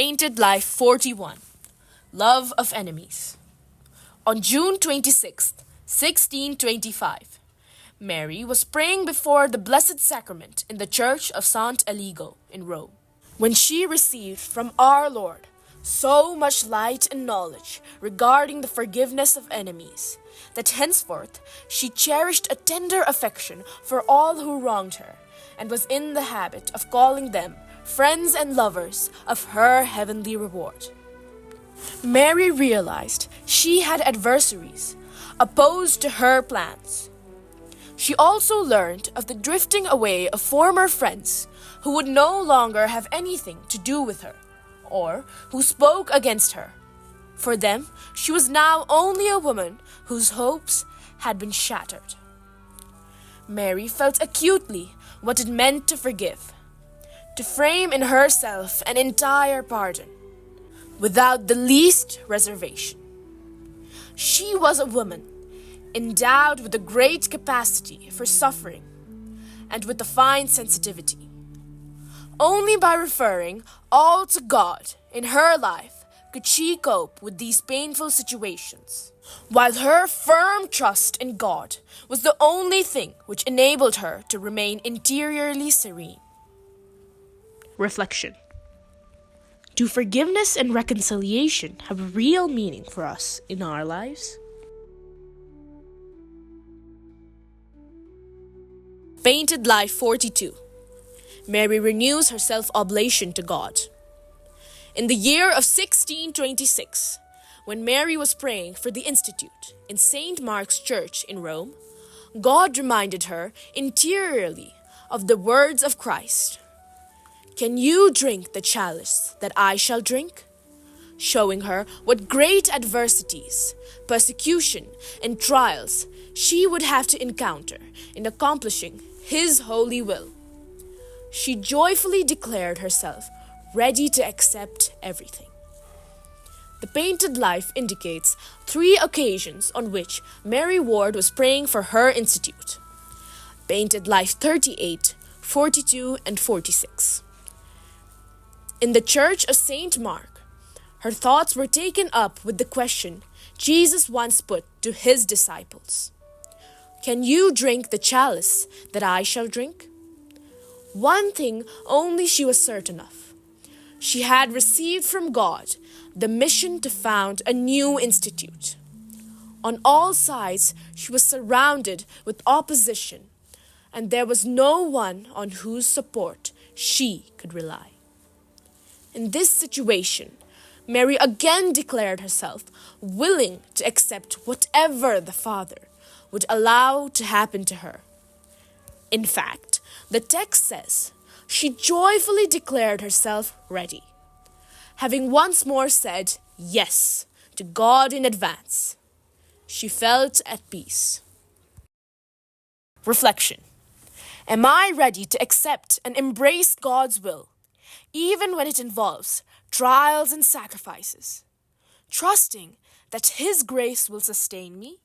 Painted Life 41. Love of Enemies. On June 26th, 1625, Mary was praying before the Blessed Sacrament in the Church of Sant Eligo in Rome, when she received from our Lord so much light and knowledge regarding the forgiveness of enemies, that henceforth she cherished a tender affection for all who wronged her, and was in the habit of calling them friends and lovers of her heavenly reward. Mary realized she had adversaries opposed to her plans. She also learned of the drifting away of former friends who would no longer have anything to do with her, or who spoke against her. For them, she was now only a woman whose hopes had been shattered. Mary felt acutely what it meant to forgive, to frame in herself an entire pardon, without the least reservation. She was a woman endowed with a great capacity for suffering and with a fine sensitivity. Only by referring all to God in her life could she cope with these painful situations, while her firm trust in God was the only thing which enabled her to remain interiorly serene. Reflection. Do forgiveness and reconciliation have real meaning for us in our lives? Painted Life 42. Mary renews her self-oblation to God. In the year of 1626, when Mary was praying for the Institute in St. Mark's Church in Rome, God reminded her interiorly of the words of Christ. "Can you drink the chalice that I shall drink?" Showing her what great adversities, persecution, and trials she would have to encounter in accomplishing His holy will. She joyfully declared herself ready to accept everything. The Painted Life indicates 3 occasions on which Mary Ward was praying for her institute. Painted Life 38, 42, and 46. In the Church of St. Mark, her thoughts were taken up with the question Jesus once put to His disciples. "Can you drink the chalice that I shall drink?" One thing only she was certain of. She had received from God the mission to found a new institute. On all sides she was surrounded with opposition, and there was no one on whose support she could rely. In this situation, Mary again declared herself willing to accept whatever the Father would allow to happen to her. In fact, the text says, she joyfully declared herself ready, having once more said yes to God in advance. She felt at peace. Reflection. Am I ready to accept and embrace God's will, even when it involves trials and sacrifices, trusting that His grace will sustain me?